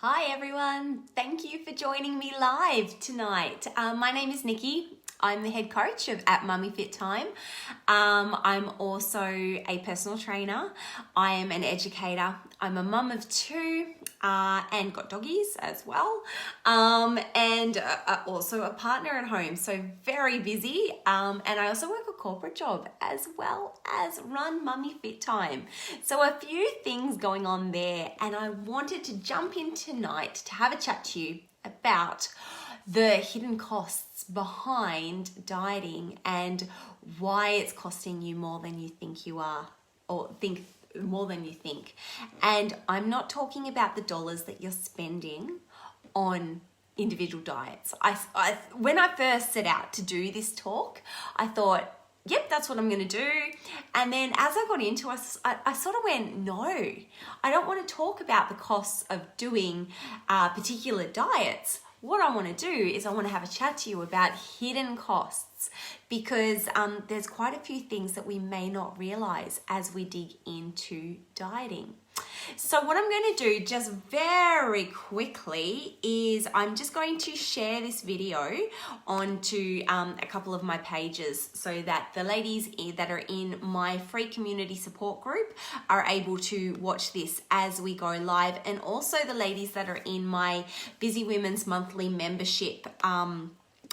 Hi everyone, thank you for joining me live tonight. My name is Nikki. I'm the head coach of at Mummy Fit Time. I'm also a personal trainer. I am an educator. I'm a mum of two and got doggies as well. And also a partner at home, so very busy. And I also work a corporate job as well as run Mummy Fit Time. So a few things going on there, and I wanted to jump in tonight to have a chat to you about the hidden costs behind dieting and why it's costing you more than you think you are, or think more than you think. And I'm not talking about the dollars that you're spending on individual diets. When I first set out to do this talk, I thought, yep, that's what I'm going to do. And then as I got into it, I sort of went, no, I don't want to talk about the costs of doing particular diets. What I want to do is I want to have a chat to you about hidden costs, because there's quite a few things that we may not realize as we dig into dieting. So what I'm going to do just very quickly is I'm just going to share this video onto a couple of my pages so that the ladies that are in my free community support group are able to watch this as we go live, and also the ladies that are in my Busy Women's monthly membership.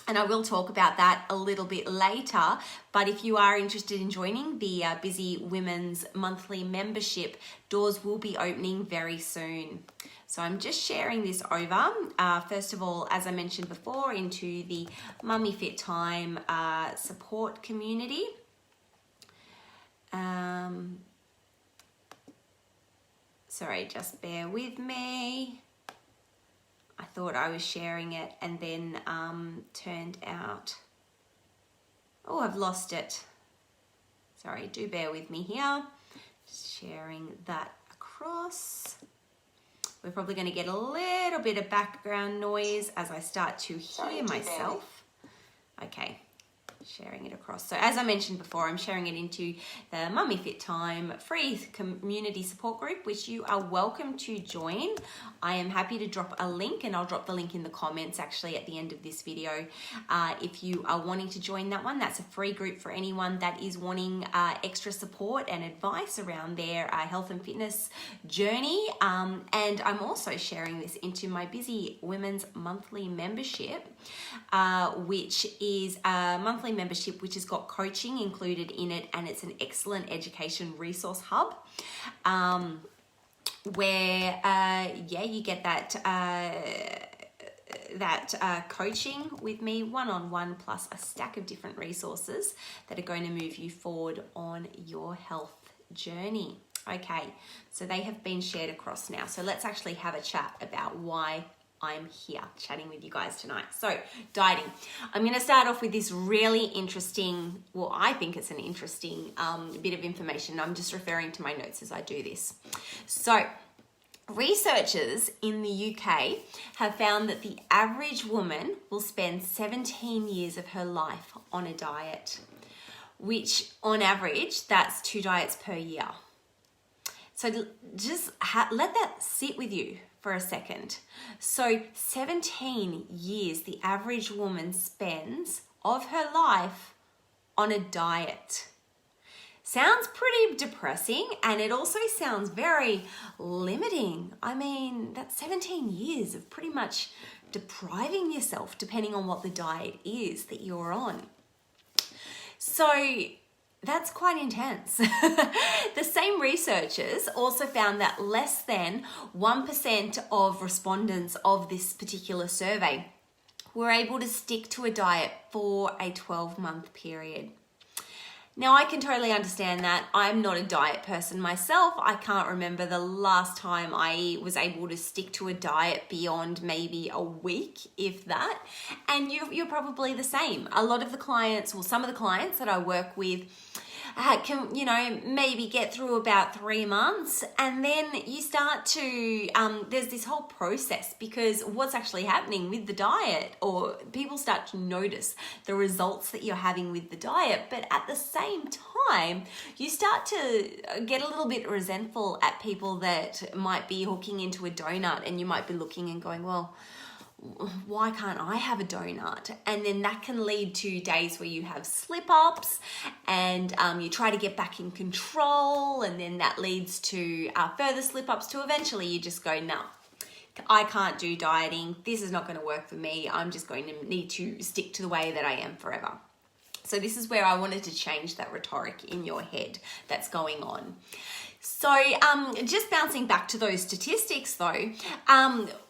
And I will talk about that a little bit later, but if you are interested in joining the Busy Women's monthly membership, doors will be opening very soon. So I'm just sharing this over, first of all, as I mentioned before, into the Mummy Fit Time support community. Sorry, just bear with me. I thought I was sharing it and then turned out, oh, I've lost it. Sorry, do bear with me here. Just sharing that across. We're probably going to get a little bit of background noise as I start to hear myself. Okay. Sharing it across. So as I mentioned before, I'm sharing it into the Mummy Fit Time free community support group, which you are welcome to join. I am happy to drop a link, and I'll drop the link in the comments actually at the end of this video. If you are wanting to join that one, that's a free group for anyone that is wanting extra support and advice around their health and fitness journey. And I'm also sharing this into my Busy Women's monthly membership, which is a monthly membership which has got coaching included in it, and it's an excellent education resource hub where you get that coaching with me one-on-one, plus a stack of different resources that are going to move you forward on your health journey. Okay, so they have been shared across now, so let's actually have a chat about why I'm here chatting with you guys tonight. So dieting. I'm going to start off with this really interesting, well, I think it's an interesting bit of information. I'm just referring to my notes as I do this. So researchers in the UK have found that the average woman will spend 17 years of her life on a diet, which on average, that's 2 diets per year. So just let that sit with you for a second. So 17 years the average woman spends of her life on a diet. Sounds pretty depressing, and it also sounds very limiting. I mean, that's 17 years of pretty much depriving yourself, depending on what the diet is that you're on. So that's quite intense. The same researchers also found that less than 1% of respondents of this particular survey were able to stick to a diet for a 12-month period. Now, I can totally understand that. I'm not a diet person myself. I can't remember the last time I was able to stick to a diet beyond maybe a week, if that. And you're probably the same. A lot of the clients, well, some of the clients that I work with can, maybe get through about 3 months, and then you start to, there's this whole process, because what's actually happening with the diet, or people start to notice the results that you're having with the diet, but at the same time, you start to get a little bit resentful at people that might be hooking into a donut, and you might be looking and going, well, why can't I have a donut? And then that can lead to days where you have slip-ups, and you try to get back in control, and then that leads to further slip-ups, to eventually you just go, no, I can't do dieting. This is not going to work for me. I'm just going to need to stick to the way that I am forever. So this is where I wanted to change that rhetoric in your head that's going on. So just bouncing back to those statistics though,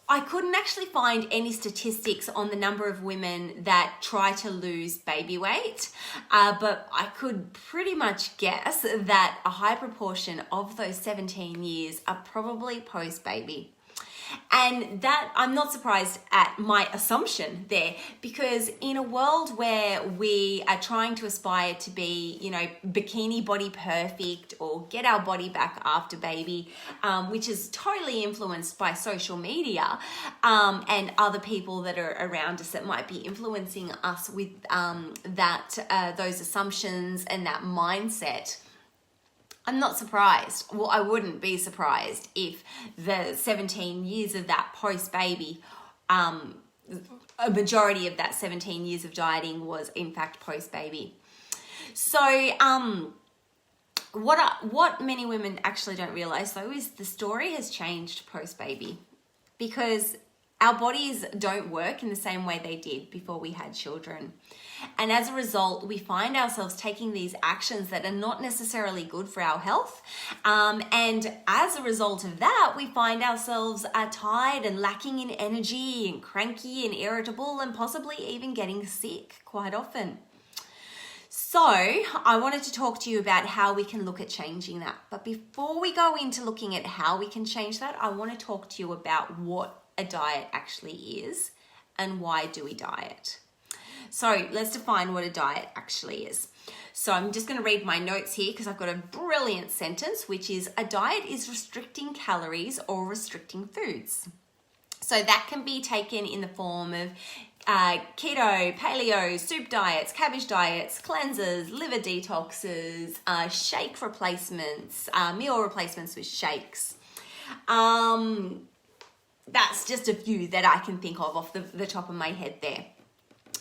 I couldn't actually find any statistics on the number of women that try to lose baby weight, but I could pretty much guess that a high proportion of those 17 years are probably post-baby. And that, I'm not surprised at my assumption there, because in a world where we are trying to aspire to be, bikini body perfect, or get our body back after baby, which is totally influenced by social media, and other people that are around us that might be influencing us with those assumptions and that mindset, I'm not surprised. Well, I wouldn't be surprised if the 17 years of that post-baby, a majority of that 17 years of dieting was in fact post-baby. So what many women actually don't realize though is the story has changed post-baby, because our bodies don't work in the same way they did before we had children. And as a result, we find ourselves taking these actions that are not necessarily good for our health. And as a result of that, we find ourselves tired and lacking in energy and cranky and irritable, and possibly even getting sick quite often. So I wanted to talk to you about how we can look at changing that. But before we go into looking at how we can change that, I want to talk to you about what a diet actually is and why do we diet. So let's define what a diet actually is. So I'm just going to read my notes here, because I've got a brilliant sentence, which is: a diet is restricting calories or restricting foods. So that can be taken in the form of keto, paleo, soup diets, cabbage diets, cleansers, liver detoxes, shake replacements, meal replacements with shakes. That's just a few that I can think of off the top of my head there.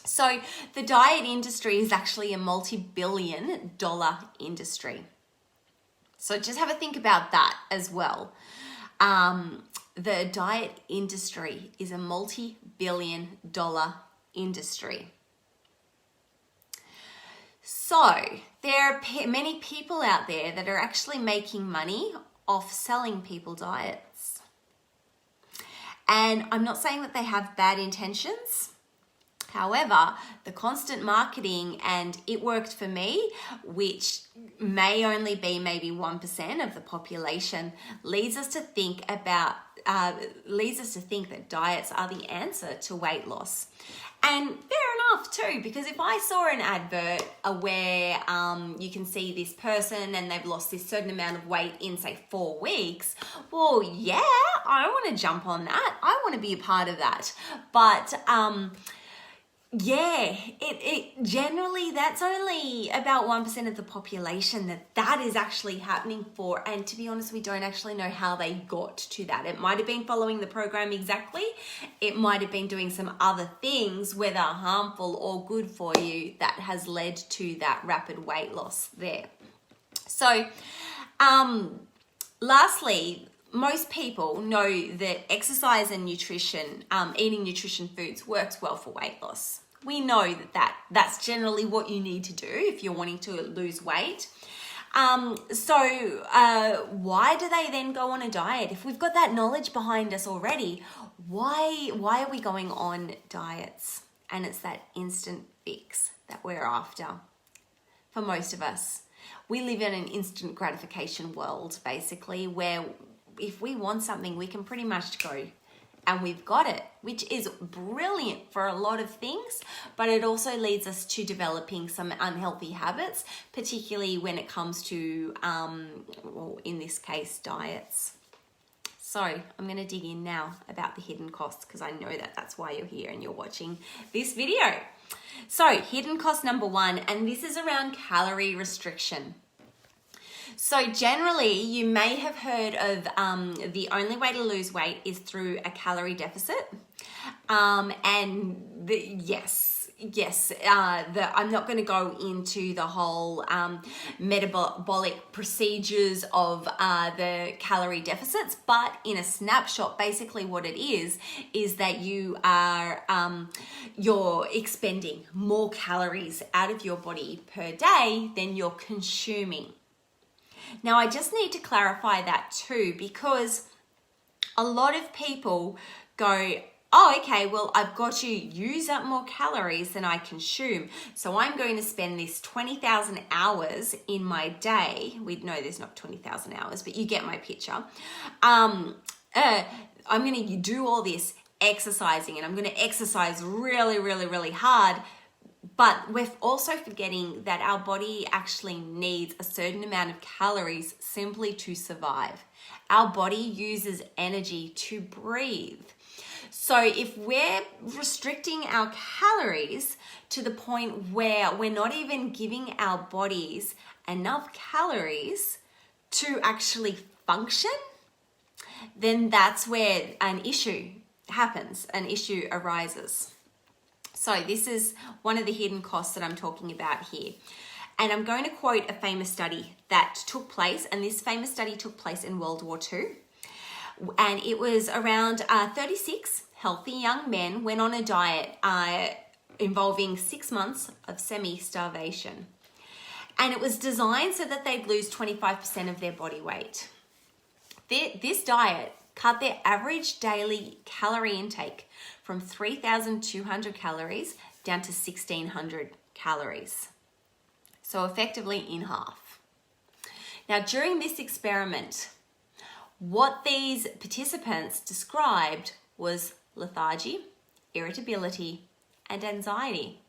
So the diet industry is actually a multi-billion-dollar industry. So just have a think about that as well. The diet industry is a multi-billion-dollar industry. So there are many people out there that are actually making money off selling people diets. And I'm not saying that they have bad intentions. However, the constant marketing, and it worked for me, which may only be maybe 1% of the population, leads us to think that diets are the answer to weight loss. And fair enough too, because if I saw an advert where you can see this person and they've lost this certain amount of weight in, say, 4 weeks, well, yeah, I want to jump on that. I want to be a part of that. But yeah, it generally, that's only about 1% of the population that is actually happening for. And to be honest, we don't actually know how they got to that. It might have been following the program exactly. It might have been doing some other things, whether harmful or good for you, that has led to that rapid weight loss there. So, lastly, most people know that exercise and nutrition, eating nutrition foods, works well for weight loss. We know that's generally what you need to do if you're wanting to lose weight. So why do they then go on a diet? If we've got that knowledge behind us already, why are we going on diets? And it's that instant fix that we're after. For most of us, we live in an instant gratification world, basically, where if we want something, we can pretty much go and we've got it, which is brilliant for a lot of things, but it also leads us to developing some unhealthy habits, particularly when it comes to, well, in this case, diets. So I'm going to dig in now about the hidden costs, because I know that that's why you're here and you're watching this video. So hidden cost number one, and this is around calorie restriction. So generally, you may have heard of the only way to lose weight is through a calorie deficit. I'm not going to go into the whole metabolic procedures of the calorie deficits, but in a snapshot, basically what it is that you are you're expending more calories out of your body per day than you're consuming. Now, I just need to clarify that too, because a lot of people go, oh, okay, well, I've got to use up more calories than I consume. So I'm going to spend this 20,000 hours in my day. We know there's not 20,000 hours, but you get my picture. I'm going to do all this exercising, and I'm going to exercise really, really, really hard. But we're also forgetting that our body actually needs a certain amount of calories simply to survive. Our body uses energy to breathe. So if we're restricting our calories to the point where we're not even giving our bodies enough calories to actually function, then that's where an issue happens, an issue arises. So this is one of the hidden costs that I'm talking about here. And I'm going to quote a famous study that took place, and this famous study took place in World War II. And it was around 36 healthy young men went on a diet involving 6 months of semi-starvation. And it was designed so that they'd lose 25% of their body weight. This diet cut their average daily calorie intake from 3,200 calories down to 1,600 calories. So effectively in half. Now, during this experiment, what these participants described was lethargy, irritability, and anxiety.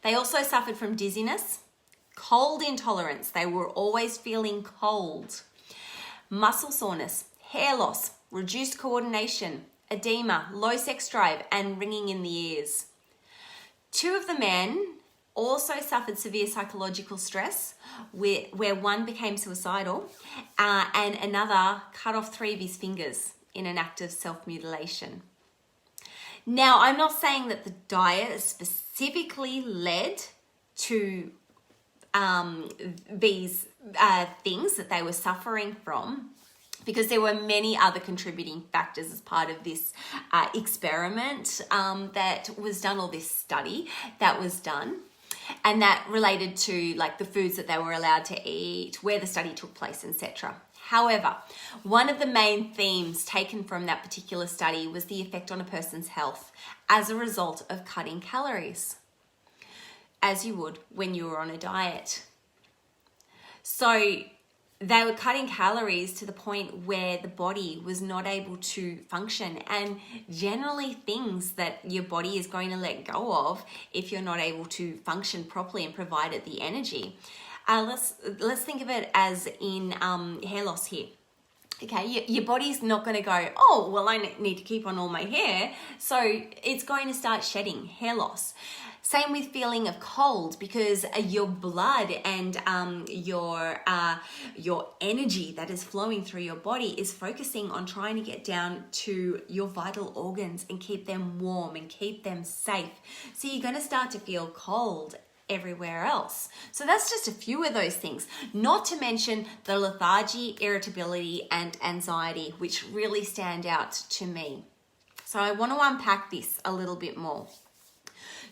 They also suffered from dizziness, cold intolerance. They were always feeling cold, muscle soreness, hair loss, reduced coordination, edema, low sex drive, and ringing in the ears. 2 of the men also suffered severe psychological stress, where one became suicidal and another cut off 3 of his fingers in an act of self-mutilation. Now, I'm not saying that the diet specifically led to these things that they were suffering from, because there were many other contributing factors as part of this experiment that was done, or this study that was done, and that related to like the foods that they were allowed to eat, where the study took place, etc. However, one of the main themes taken from that particular study was the effect on a person's health as a result of cutting calories, as you would when you were on a diet. So they were cutting calories to the point where the body was not able to function, and generally things that your body is going to let go of if you're not able to function properly and provide it the energy. Let's think of it as in hair loss here. Okay, your body's not going to go, oh, well, I need to keep on all my hair. So it's going to start shedding, hair loss. Same with feeling of cold, because your blood and your energy that is flowing through your body is focusing on trying to get down to your vital organs and keep them warm and keep them safe. So you're going to start to feel cold everywhere else. So that's just a few of those things, not to mention the lethargy, irritability, and anxiety, which really stand out to me. So I want to unpack this a little bit more.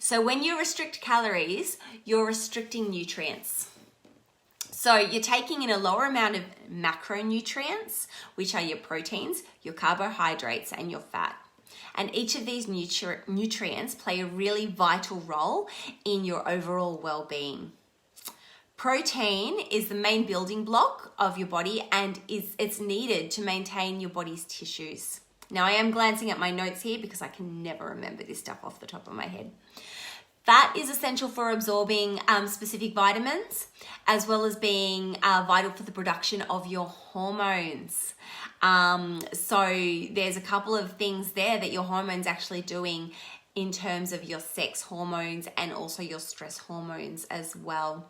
So when you restrict calories, you're restricting nutrients. So you're taking in a lower amount of macronutrients, which are your proteins, your carbohydrates, and your fat. And each of these nutrients play a really vital role in your overall well-being. Protein is the main building block of your body, and it's needed to maintain your body's tissues. Now I am glancing at my notes here because I can never remember this stuff off the top of my head. Fat is essential for absorbing specific vitamins, as well as being vital for the production of your hormones. So there's a couple of things there that your hormones actually doing in terms of your sex hormones and also your stress hormones as well.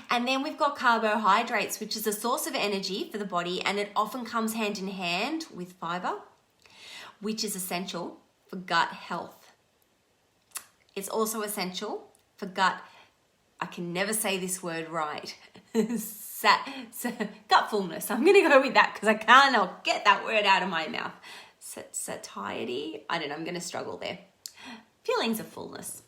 And then we've got carbohydrates, which is a source of energy for the body, and it often comes hand in hand with fiber, which is essential for gut health. It's also essential for gut, I can never say this word right, gut fullness. I'm going to go with that because I cannot get that word out of my mouth. Satiety? I don't know, I'm going to struggle there. Feelings of fullness.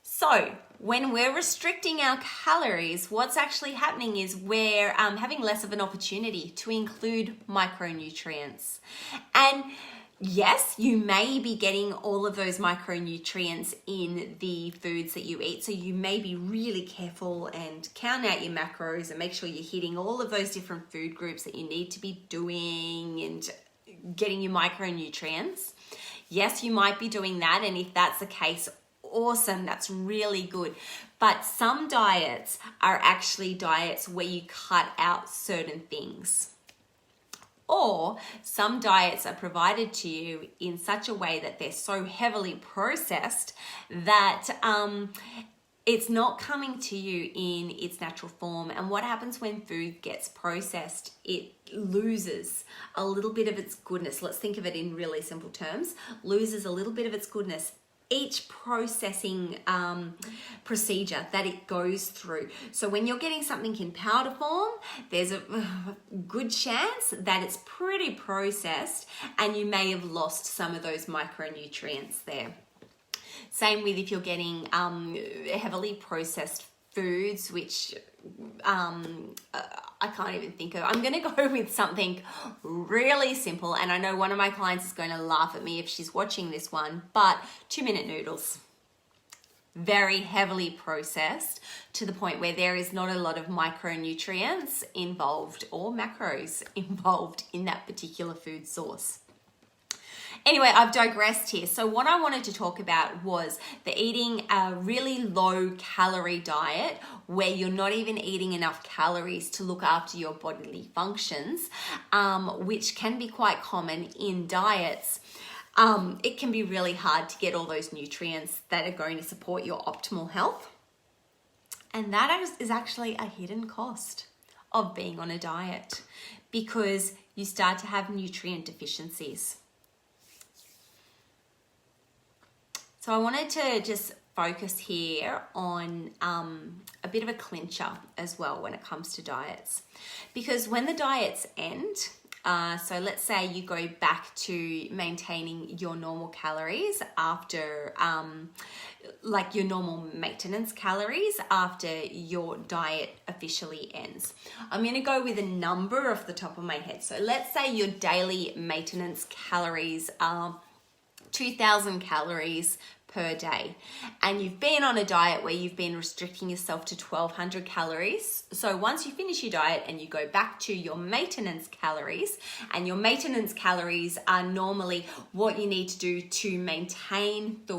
So when we're restricting our calories, what's actually happening is we're having less of an opportunity to include micronutrients. And yes, you may be getting all of those micronutrients in the foods that you eat. So you may be really careful and count out your macros and make sure you're hitting all of those different food groups that you need to be doing and getting your micronutrients. Yes, you might be doing that. And if that's the case, awesome, that's really good. But some diets are actually diets where you cut out certain things. Or some diets are provided to you in such a way that they're so heavily processed that it's not coming to you in its natural form. And what happens when food gets processed? It loses a little bit of its goodness. Let's think of it in really simple terms. Loses a little bit of its goodness each processing procedure that it goes through. So when you're getting something in powder form, there's a good chance that it's pretty processed and you may have lost some of those micronutrients there. Same with if you're getting heavily processed foods, which I can't even think of. I'm going to go with something really simple. And I know one of my clients is going to laugh at me if she's watching this one, but 2-minute noodles. Very heavily processed to the point where there is not a lot of micronutrients involved or macros involved in that particular food source. Anyway, I've digressed here. So what I wanted to talk about was the eating a really low calorie diet where you're not even eating enough calories to look after your bodily functions, which can be quite common in diets. It can be really hard to get all those nutrients that are going to support your optimal health. And that is actually a hidden cost of being on a diet because you start to have nutrient deficiencies. So I wanted to just focus here on a bit of a clincher as well when it comes to diets. Because when the diets end, so let's say you go back to maintaining your normal calories after, like your normal maintenance calories after your diet officially ends. I'm going to go with a number off the top of my head. So let's say your daily maintenance calories are 2,000 calories per day. And you've been on a diet where you've been restricting yourself to 1,200 calories. So once you finish your diet and you go back to your maintenance calories, and your maintenance calories are normally what you need to do to maintain the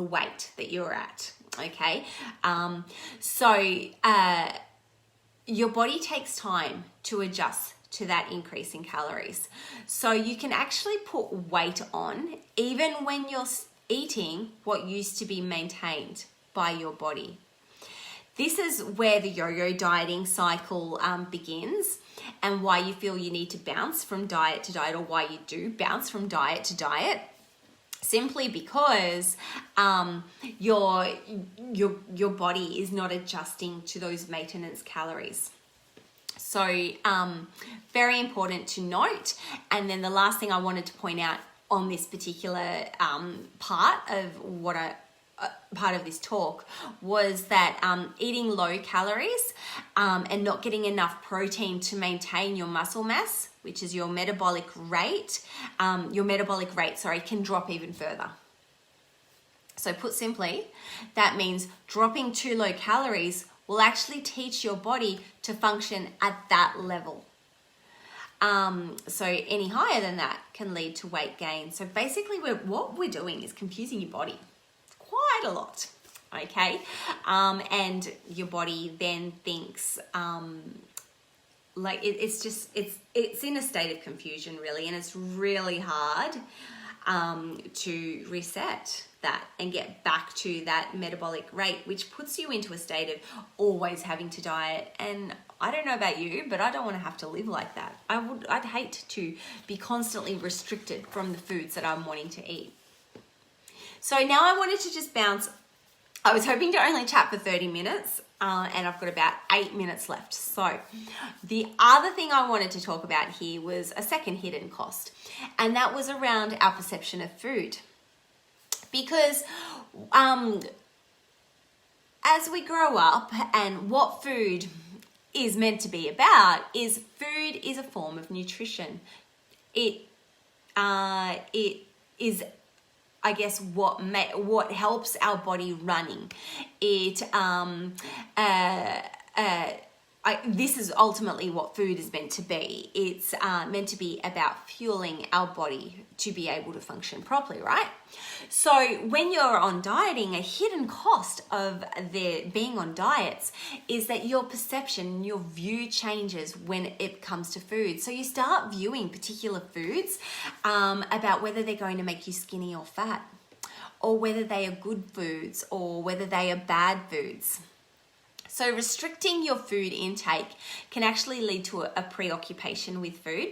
weight that you're at. Okay. Your body takes time to adjust to that increase in calories. So you can actually put weight on even when you're eating what used to be maintained by your body. This is where the yo-yo dieting cycle begins and why you feel you need to bounce from diet to diet, or why you do bounce from diet to diet. Simply because your body is not adjusting to those maintenance calories. So very important to note. And then the last thing I wanted to point out on this particular part of this talk was that eating low calories and not getting enough protein to maintain your muscle mass, which is your metabolic rate, can drop even further. So put simply, that means dropping too low calories will actually teach your body to function at that level. So any higher than that can lead to weight gain. So basically what we're doing is confusing your body quite a lot, okay? And your body then thinks, like it's in a state of confusion really, and it's really hard to reset that and get back to that metabolic rate, which puts you into a state of always having to diet. And I don't know about you, but I don't want to have to live like that. I'd hate to be constantly restricted from the foods that I'm wanting to eat. So now I wanted to just bounce. I was hoping to only chat for 30 minutes, and I've got about 8 minutes left. So the other thing I wanted to talk about here was a second hidden cost, and that was around our perception of food. Because as we grow up, and what food is meant to be about is food is a form of nutrition. It is, I guess, what helps our body running. This is ultimately what food is meant to be. It's meant to be about fueling our body to be able to function properly, right? So when you're on dieting, a hidden cost of being on diets is that your perception, your view changes when it comes to food. So you start viewing particular foods about whether they're going to make you skinny or fat, or whether they are good foods or whether they are bad foods. So restricting your food intake can actually lead to a preoccupation with food.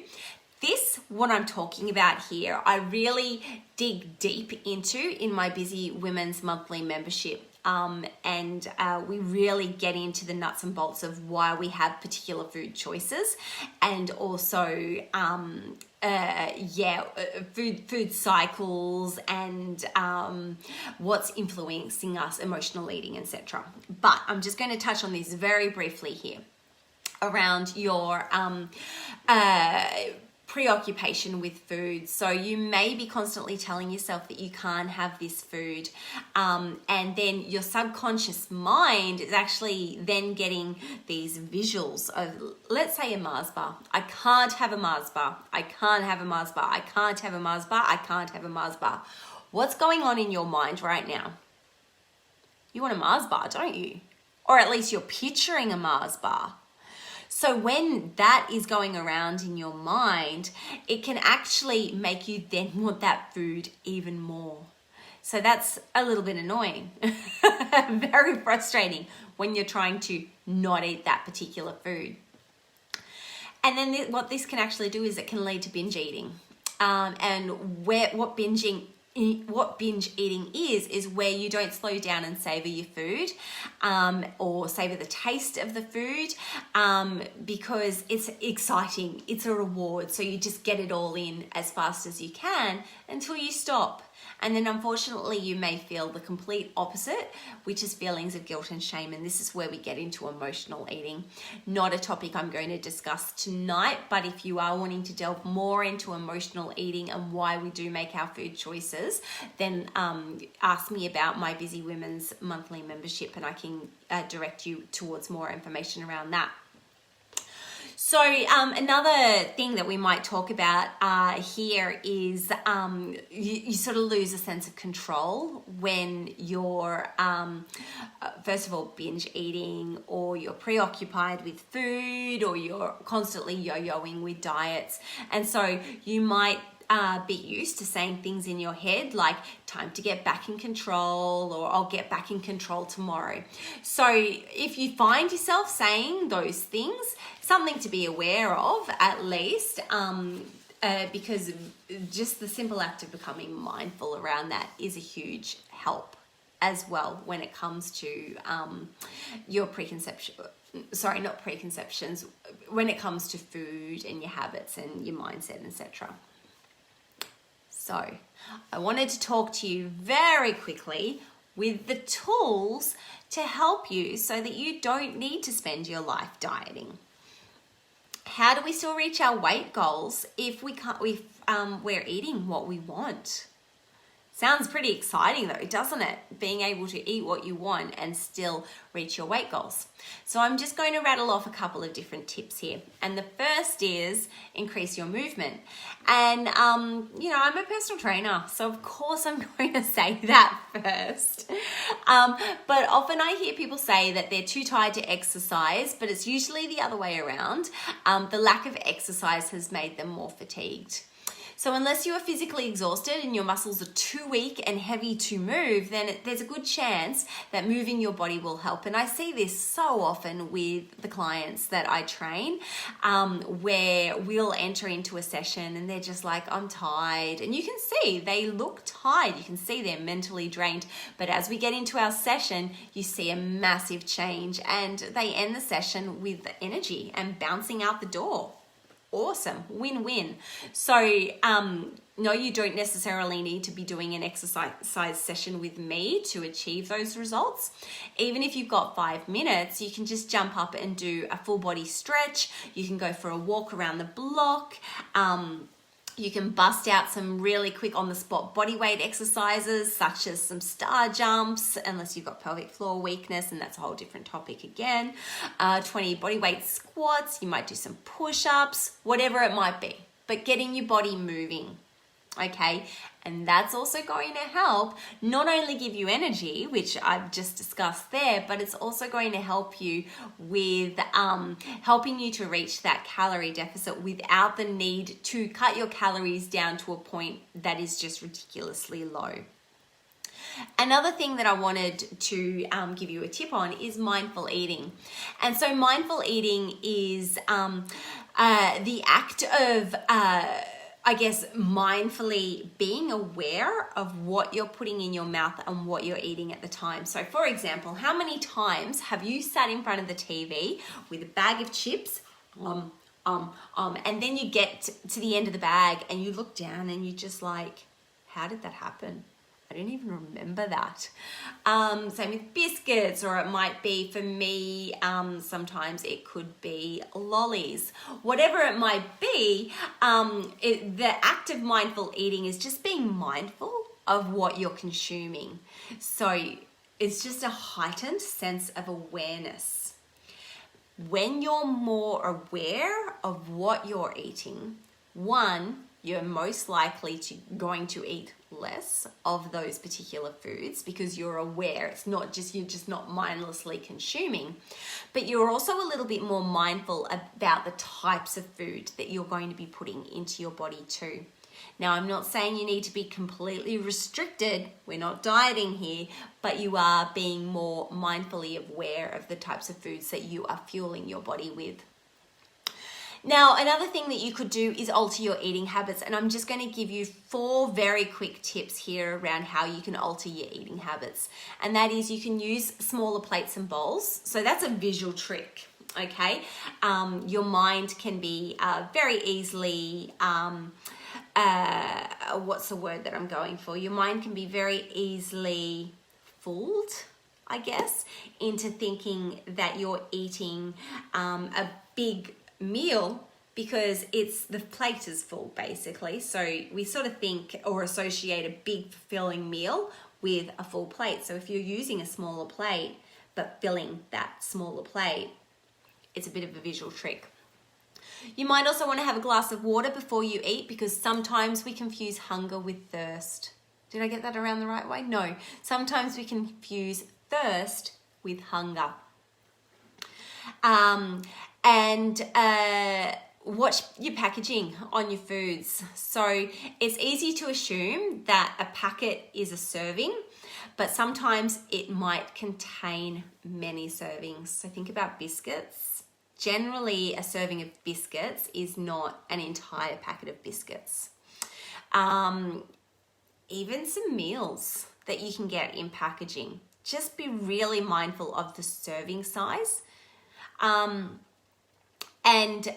This, what I'm talking about here, I really dig deep into in my Busy Women's monthly membership. And we really get into the nuts and bolts of why we have particular food choices, and also food cycles, and what's influencing us, emotional eating, etc. But I'm just going to touch on this very briefly here around your preoccupation with food. So you may be constantly telling yourself that you can't have this food, and then your subconscious mind is actually then getting these visuals of, let's say, a Mars bar. I can't have a Mars bar. I can't have a Mars bar. I can't have a Mars bar. I can't have a Mars bar. What's going on in your mind right now? You want a Mars bar, don't you? Or at least you're picturing a Mars bar. So when that is going around in your mind, it can actually make you then want that food even more. So that's a little bit annoying, very frustrating when you're trying to not eat that particular food. And then what this can actually do is it can lead to binge eating. And what binge eating is where you don't slow down and savor your food, or savor the taste of the food, because it's exciting, it's a reward. So you just get it all in as fast as you can until you stop. And then unfortunately you may feel the complete opposite, which is feelings of guilt and shame. And this is where we get into emotional eating. Not a topic I'm going to discuss tonight, but if you are wanting to delve more into emotional eating and why we do make our food choices, then ask me about my Busy Women's monthly membership, and I can direct you towards more information around that. So another thing that we might talk about here is you sort of lose a sense of control when you're, first of all, binge eating, or you're preoccupied with food, or you're constantly yo-yoing with diets. And so you might be used to saying things in your head like, time to get back in control, or I'll get back in control tomorrow. So if you find yourself saying those things, something to be aware of at least, because just the simple act of becoming mindful around that is a huge help as well when it comes to your preconceptions, when it comes to food and your habits and your mindset, etc. So I wanted to talk to you very quickly with the tools to help you so that you don't need to spend your life dieting. How do we still reach our weight goals if we're eating what we want? Sounds pretty exciting though, doesn't it? Being able to eat what you want and still reach your weight goals. So I'm just going to rattle off a couple of different tips here. And the first is increase your movement. And, I'm a personal trainer, so of course I'm going to say that first. But often I hear people say that they're too tired to exercise, but it's usually the other way around. The lack of exercise has made them more fatigued. So unless you are physically exhausted and your muscles are too weak and heavy to move, then there's a good chance that moving your body will help. And I see this so often with the clients that I train, where we'll enter into a session and they're just like, I'm tired. And you can see they look tired. You can see they're mentally drained. But as we get into our session, you see a massive change and they end the session with energy and bouncing out the door. Awesome, win-win. So no, you don't necessarily need to be doing an exercise session with me to achieve those results. Even if you've got 5 minutes, you can just jump up and do a full body stretch. You can go for a walk around the block. You can bust out some really quick on the spot body weight exercises, such as some star jumps, unless you've got pelvic floor weakness, and that's a whole different topic again. 20 body weight squats, you might do some push-ups, whatever it might be, but getting your body moving. Okay, and that's also going to help not only give you energy, which I've just discussed there, but it's also going to help you with helping you to reach that calorie deficit without the need to cut your calories down to a point that is just ridiculously low. Another thing that I wanted to give you a tip on is mindful eating. And so mindful eating is the act of mindfully being aware of what you're putting in your mouth and what you're eating at the time. So for example, how many times have you sat in front of the TV with a bag of chips, and then you get to the end of the bag and you look down and you're just like, how did that happen? I don't even remember that. Same with biscuits, or it might be for me, sometimes it could be lollies. Whatever it might be, the act of mindful eating is just being mindful of what you're consuming. So it's just a heightened sense of awareness. When you're more aware of what you're eating, one, you're most likely going to eat less of those particular foods because you're aware. It's not just, you're just not mindlessly consuming, but you're also a little bit more mindful about the types of food that you're going to be putting into your body too. Now, I'm not saying you need to be completely restricted. We're not dieting here, but you are being more mindfully aware of the types of foods that you are fueling your body with. Now, another thing that you could do is alter your eating habits, and I'm just going to give you 4 very quick tips here around how you can alter your eating habits. And that is, you can use smaller plates and bowls. So that's a visual trick, okay? Your mind can be very easily, what's the word that I'm going for? Your mind can be very easily fooled, I guess, into thinking that you're eating a big meal because the plate is full, basically. So we sort of think or associate a big fulfilling meal with a full plate. So if you're using a smaller plate but filling that smaller plate, it's a bit of a visual trick. You might also want to have a glass of water before you eat, because sometimes we confuse hunger with thirst. Did I get that around the right way? No. Sometimes we confuse thirst with hunger. And watch your packaging on your foods. So it's easy to assume that a packet is a serving, but sometimes it might contain many servings. So think about biscuits. Generally, a serving of biscuits is not an entire packet of biscuits. Even some meals that you can get in packaging. Just be really mindful of the serving size. And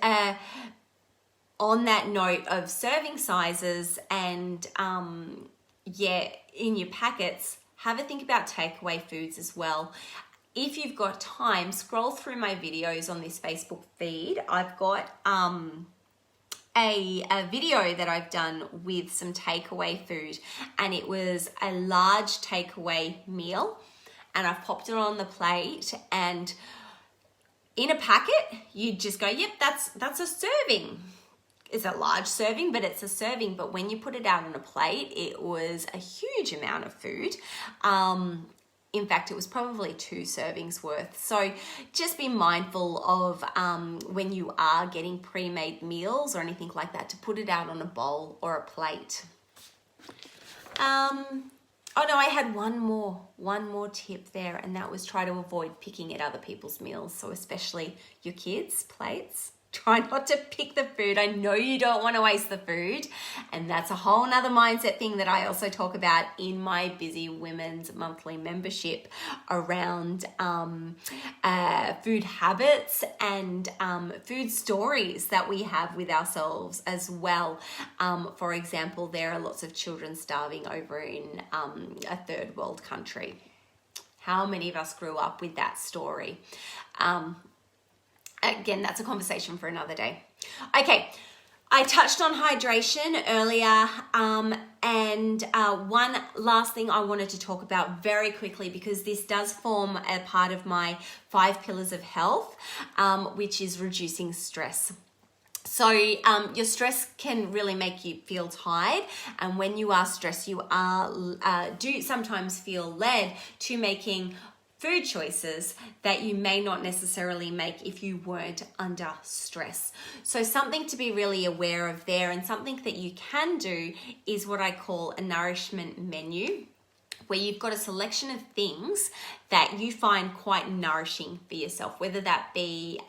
on that note of serving sizes and in your packets, have a think about takeaway foods as well. If you've got time, scroll through my videos on this Facebook feed. I've got a video that I've done with some takeaway food, and it was a large takeaway meal, and I've popped it on the plate, and in a packet you just go, yep, that's a serving. It's a large serving, but it's a serving. But when you put it out on a plate, it was a huge amount of food. In fact, it was probably 2 servings worth. So just be mindful of when you are getting pre-made meals or anything like that, to put it out on a bowl or a plate. Oh no, I had one more tip there, and that was try to avoid picking at other people's meals. So especially your kids' plates. Try not to pick the food. I know you don't want to waste the food, and that's a whole nother mindset thing that I also talk about in my Busy Women's monthly membership around food habits and food stories that we have with ourselves as well. For example, there are lots of children starving over in a third world country. How many of us grew up with that story? Again, that's a conversation for another day. Okay, I touched on hydration earlier, and one last thing I wanted to talk about very quickly, because this does form a part of my 5 pillars of health, which is reducing stress. So your stress can really make you feel tired, and when you are stressed, you do sometimes feel led to making food choices that you may not necessarily make if you weren't under stress. So something to be really aware of there, and something that you can do, is what I call a nourishment menu, where you've got a selection of things that you find quite nourishing for yourself, whether that be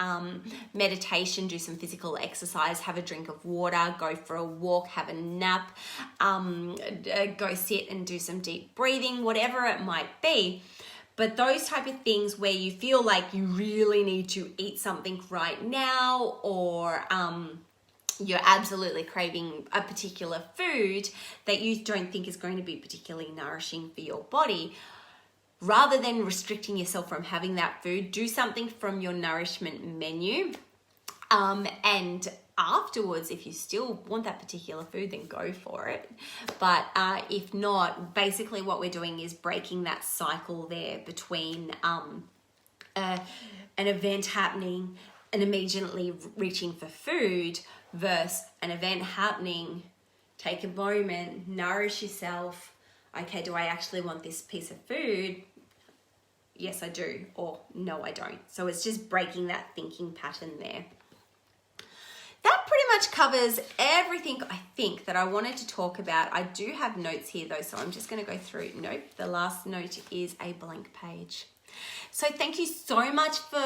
meditation, do some physical exercise, have a drink of water, go for a walk, have a nap, go sit and do some deep breathing, whatever it might be. But those type of things where you feel like you really need to eat something right now, or you're absolutely craving a particular food that you don't think is going to be particularly nourishing for your body, rather than restricting yourself from having that food, do something from your nourishment menu. And afterwards, if you still want that particular food, then go for it. But if not, basically what we're doing is breaking that cycle there between an event happening and immediately reaching for food, versus an event happening, take a moment, nourish yourself. Okay, do I actually want this piece of food? Yes, I do, or no, I don't. So it's just breaking that thinking pattern there. That pretty much covers everything I think that I wanted to talk about. I do have notes here though, so I'm just going to go through. Nope, the last note is a blank page. So thank you so much for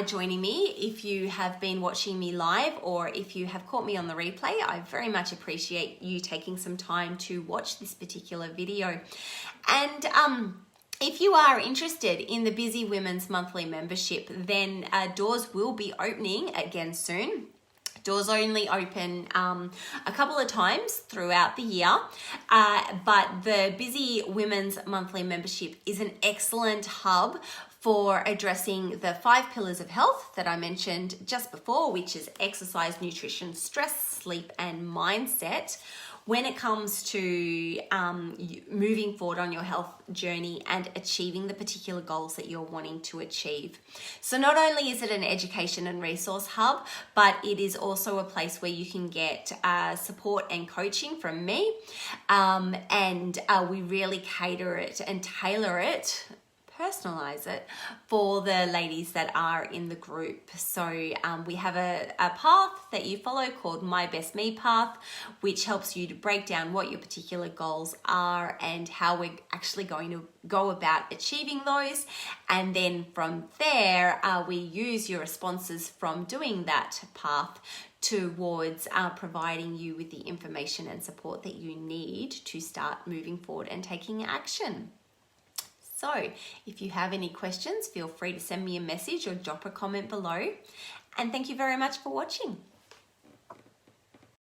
joining me. If you have been watching me live, or if you have caught me on the replay, I very much appreciate you taking some time to watch this particular video. And if you are interested in the Busy Women's monthly membership, then doors will be opening again soon. Doors only open a couple of times throughout the year, but the Busy Women's monthly membership is an excellent hub for addressing the 5 pillars of health that I mentioned just before, which is exercise, nutrition, stress, sleep, and mindset, when it comes to moving forward on your health journey and achieving the particular goals that you're wanting to achieve. So not only is it an education and resource hub, but it is also a place where you can get support and coaching from me. And we really cater it and tailor it, personalize it for the ladies that are in the group. So we have a path that you follow called My Best Me Path, which helps you to break down what your particular goals are and how we're actually going to go about achieving those. And then from there, we use your responses from doing that path towards providing you with the information and support that you need to start moving forward and taking action. So if you have any questions, feel free to send me a message or drop a comment below. And thank you very much for watching.